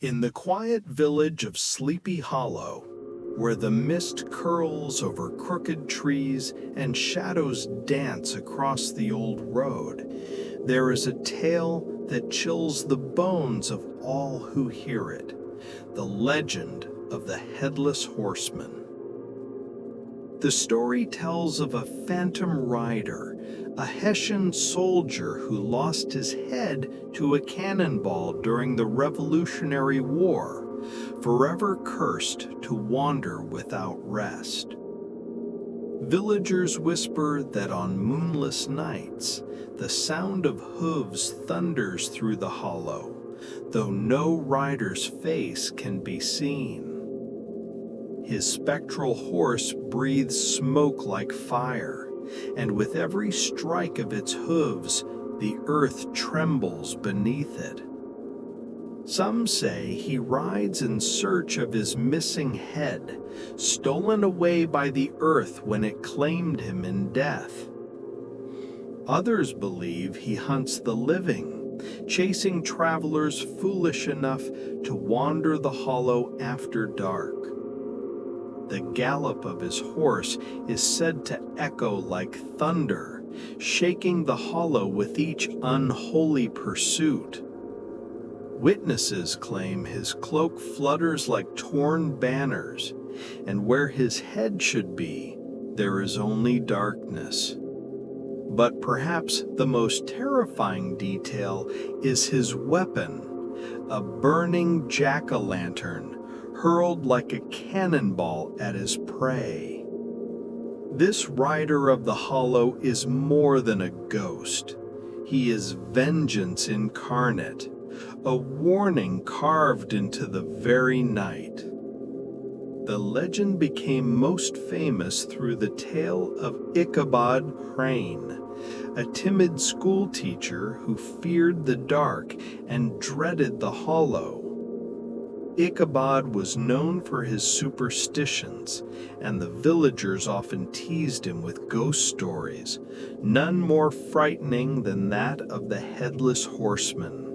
In the quiet village of Sleepy Hollow, where the mist curls over crooked trees and shadows dance across the old road, there is a tale that chills the bones of all who hear it, the legend of the Headless Horseman. The story tells of a phantom rider, a Hessian soldier who lost his head to a cannonball during the Revolutionary War, forever cursed to wander without rest. Villagers whisper that on moonless nights, the sound of hooves thunders through the hollow, though no rider's face can be seen. His spectral horse breathes smoke like fire, and with every strike of its hooves, the earth trembles beneath it. Some say he rides in search of his missing head, stolen away by the earth when it claimed him in death. Others believe he hunts the living, chasing travelers foolish enough to wander the hollow after dark. The gallop of his horse is said to echo like thunder, shaking the hollow with each unholy pursuit. Witnesses claim his cloak flutters like torn banners, and where his head should be, there is only darkness. But perhaps the most terrifying detail is his weapon, a burning jack-o'-lantern, hurled like a cannonball at his prey. This rider of the hollow is more than a ghost. He is vengeance incarnate, a warning carved into the very night. The legend became most famous through the tale of Ichabod Crane, a timid schoolteacher who feared the dark and dreaded the hollow. Ichabod was known for his superstitions, and the villagers often teased him with ghost stories, none more frightening than that of the Headless Horseman.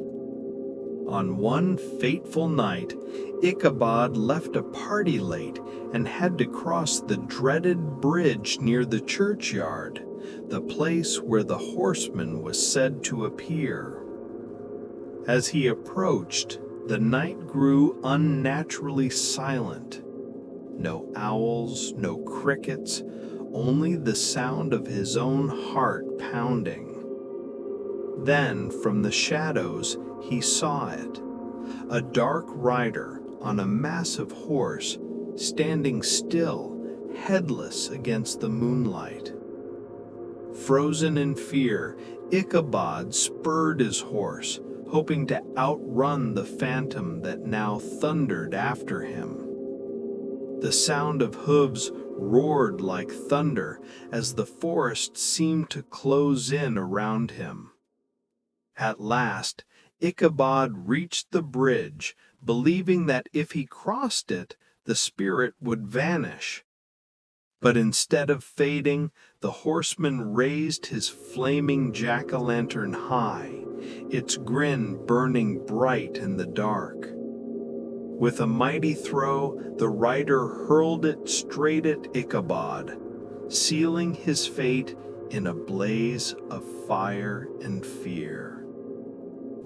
On one fateful night, Ichabod left a party late and had to cross the dreaded bridge near the churchyard, the place where the horseman was said to appear. As he approached, the night grew unnaturally silent. No owls, no crickets, only the sound of his own heart pounding. Then, from the shadows, he saw it, a dark rider on a massive horse, standing still, headless against the moonlight. Frozen in fear, Ichabod spurred his horse, hoping to outrun the phantom that now thundered after him. The sound of hooves roared like thunder as the forest seemed to close in around him. At last, Ichabod reached the bridge, believing that if he crossed it, the spirit would vanish. But instead of fading, the horseman raised his flaming jack-o'-lantern high, its grin burning bright in the dark. With a mighty throw, the rider hurled it straight at Ichabod, sealing his fate in a blaze of fire and fear.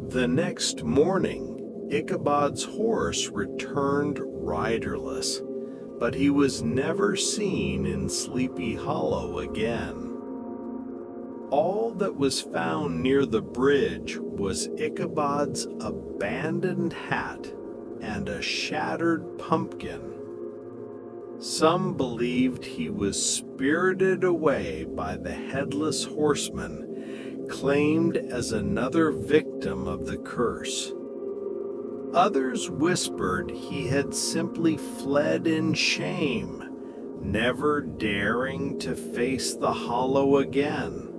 The next morning, Ichabod's horse returned riderless, but he was never seen in Sleepy Hollow again. All that was found near the bridge was Ichabod's abandoned hat and a shattered pumpkin. Some believed he was spirited away by the Headless Horseman, claimed as another victim of the curse. Others whispered he had simply fled in shame, never daring to face the hollow again.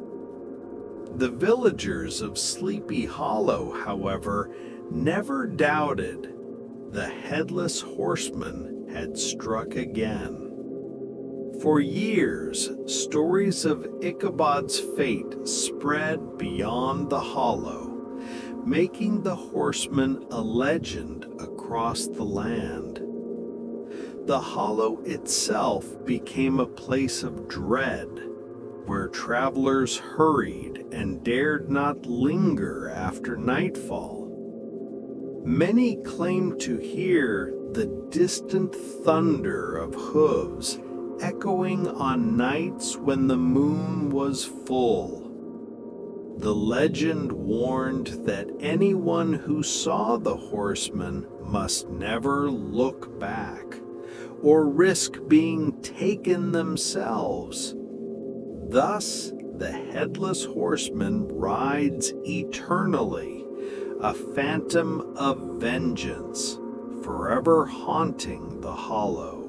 The villagers of Sleepy Hollow, however, never doubted the Headless Horseman had struck again. For years, stories of Ichabod's fate spread beyond the hollow, making the horseman a legend across across the land. The hollow itself became a place of dread, where travelers hurried and dared not linger after nightfall. Many claimed to hear the distant thunder of hooves echoing on nights when the moon was full. The legend warned that anyone who saw the horseman must never look back or risk being taken themselves. Thus, the Headless Horseman rides eternally, a phantom of vengeance, forever haunting the hollow.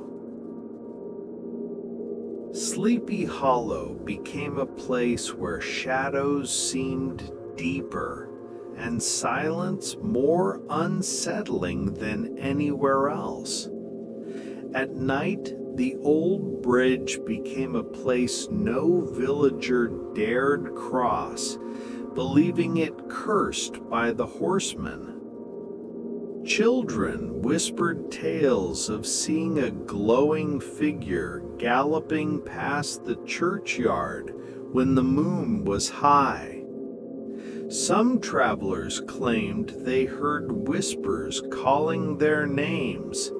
Sleepy Hollow became a place where shadows seemed deeper and silence more unsettling than anywhere else. At night, the old bridge became a place no villager dared cross, believing it cursed by the horseman. Children whispered tales of seeing a glowing figure galloping past the churchyard when the moon was high. Some travelers claimed they heard whispers calling their names,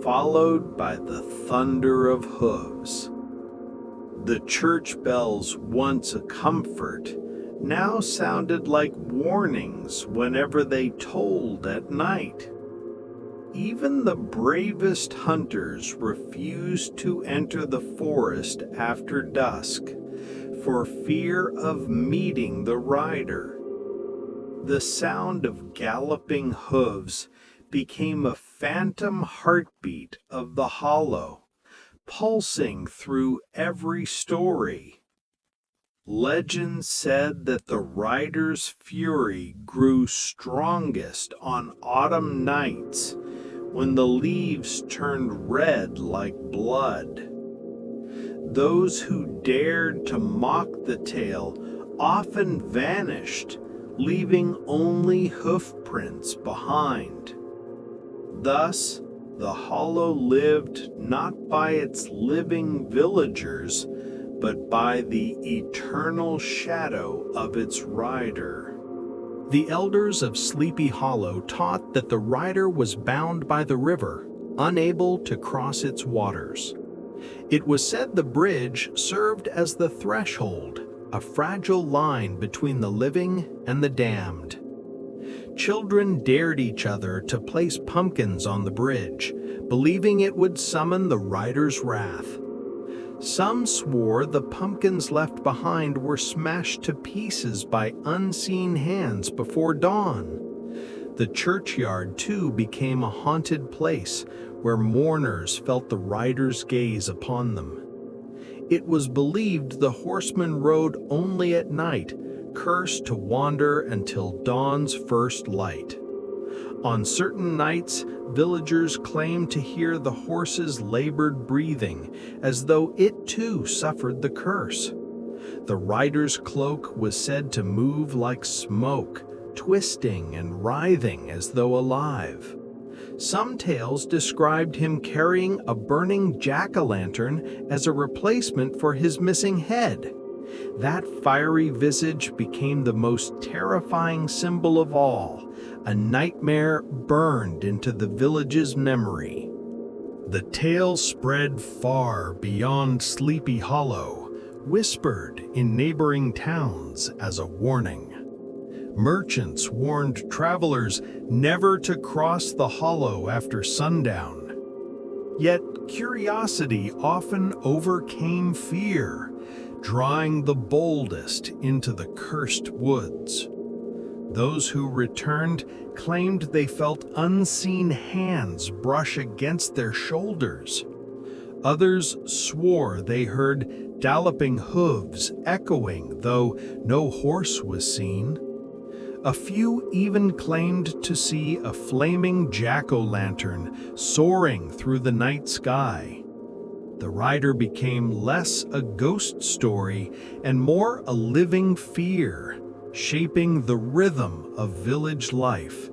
followed by the thunder of hooves. The church bells, once a comfort, now sounded like warnings whenever they tolled at night. Even the bravest hunters refused to enter the forest after dusk, for fear of meeting the rider. The sound of galloping hooves became a phantom heartbeat of the hollow, pulsing through every story. Legend said that the rider's fury grew strongest on autumn nights when the leaves turned red like blood. Those who dared to mock the tale often vanished, leaving only hoof prints behind. Thus, the hollow lived not by its living villagers, but by the eternal shadow of its rider. The elders of Sleepy Hollow taught that the rider was bound by the river, unable to cross its waters. It was said the bridge served as the threshold, a fragile line between the living and the damned. Children dared each other to place pumpkins on the bridge, believing it would summon the rider's wrath. Some swore the pumpkins left behind were smashed to pieces by unseen hands before dawn. The churchyard, too, became a haunted place where mourners felt the rider's gaze upon them. It was believed the horseman rode only at night, cursed to wander until dawn's first light. On certain nights, villagers claimed to hear the horse's labored breathing, as though it too suffered the curse. The rider's cloak was said to move like smoke, twisting and writhing as though alive. Some tales described him carrying a burning jack-o'-lantern as a replacement for his missing head. That fiery visage became the most terrifying symbol of all, a nightmare burned into the village's memory. The tale spread far beyond Sleepy Hollow, whispered in neighboring towns as a warning. Merchants warned travelers never to cross the hollow after sundown. Yet curiosity often overcame fear, drawing the boldest into the cursed woods. Those who returned claimed they felt unseen hands brush against their shoulders. Others swore they heard galloping hooves echoing, though no horse was seen. A few even claimed to see a flaming jack-o'-lantern soaring through the night sky. The rider became less a ghost story and more a living fear, shaping the rhythm of village life.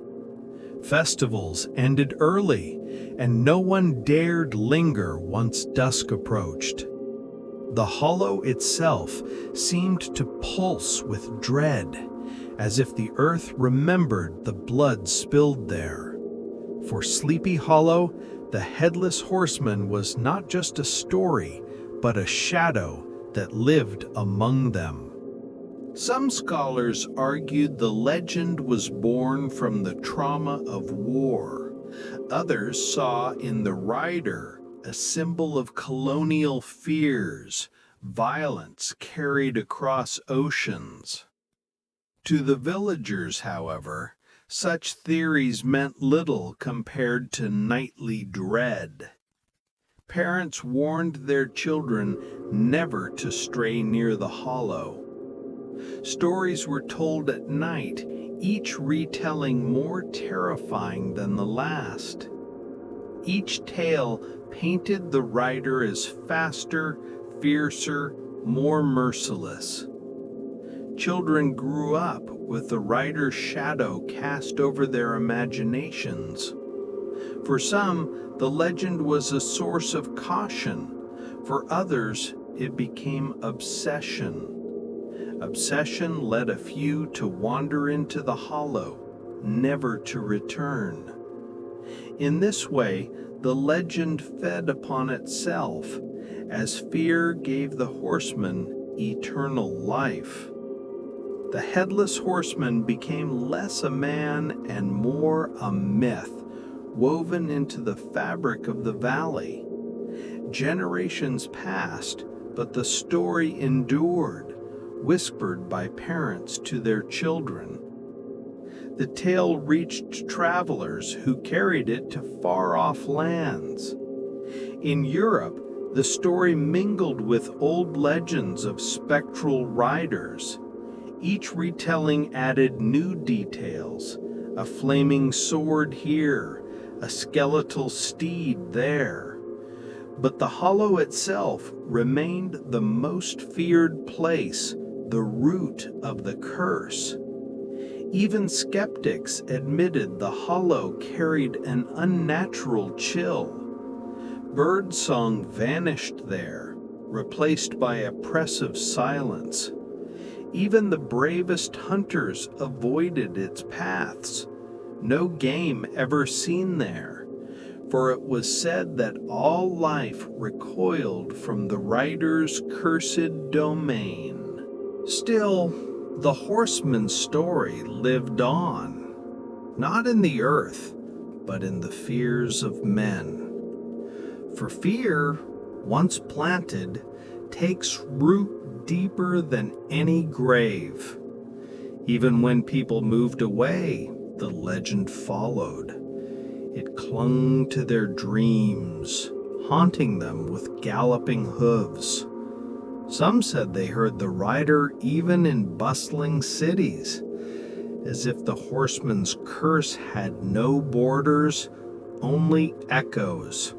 Festivals ended early, and no one dared linger once dusk approached. The hollow itself seemed to pulse with dread, as if the earth remembered the blood spilled there. For Sleepy Hollow, the Headless Horseman was not just a story, but a shadow that lived among them. Some scholars argued the legend was born from the trauma of war. Others saw in the rider a symbol of colonial fears, violence carried across oceans. To the villagers, however, such theories meant little compared to nightly dread. Parents warned their children never to stray near the hollow. Stories were told at night, each retelling more terrifying than the last. Each tale painted the rider as faster, fiercer, more merciless. Children grew up with the rider's shadow cast over their imaginations. For some, the legend was a source of caution. For others, it became obsession. Obsession led a few to wander into the hollow, never to return. In this way, the legend fed upon itself, as fear gave the horseman eternal life. The Headless Horseman became less a man and more a myth, woven into the fabric of the valley. Generations passed, but the story endured, whispered by parents to their children. The tale reached travelers who carried it to far-off lands. In Europe, the story mingled with old legends of spectral riders. Each retelling added new details, a flaming sword here, a skeletal steed there. But the hollow itself remained the most feared place, the root of the curse. Even skeptics admitted the hollow carried an unnatural chill. Birdsong vanished there, replaced by oppressive silence. Even the bravest hunters avoided its paths. No game ever seen there, for it was said that all life recoiled from the rider's cursed domain. Still, the horseman's story lived on, not in the earth, but in the fears of men. For fear, once planted, takes root deeper than any grave. Even when people moved away, the legend followed. It clung to their dreams, haunting them with galloping hooves. Some said they heard the rider even in bustling cities, as if the horseman's curse had no borders, only echoes.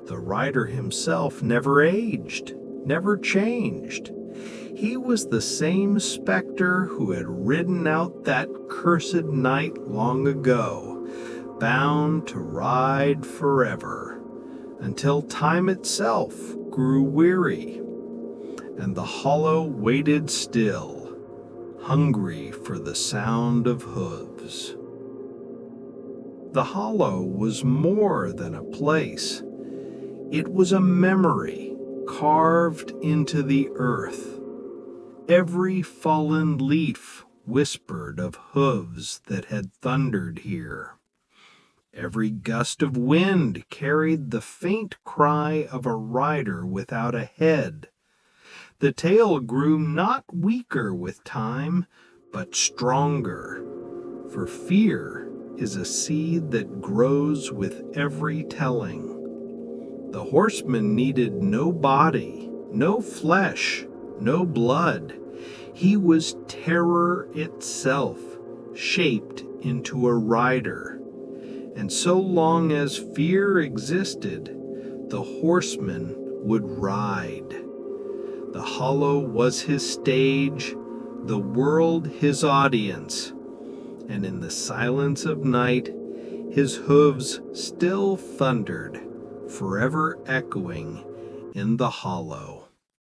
The rider himself never aged, never changed. He was the same specter who had ridden out that cursed night long ago, bound to ride forever, until time itself grew weary, and the hollow waited still, hungry for the sound of hooves. The hollow was more than a place. It was a memory carved into the earth. Every fallen leaf whispered of hooves that had thundered here. Every gust of wind carried the faint cry of a rider without a head. The tale grew not weaker with time, but stronger, for fear is a seed that grows with every telling. The horseman needed no body, no flesh, no blood. He was terror itself, shaped into a rider. And so long as fear existed, the horseman would ride. The hollow was his stage, the world his audience, and in the silence of night, his hooves still thundered, forever echoing in the hollow.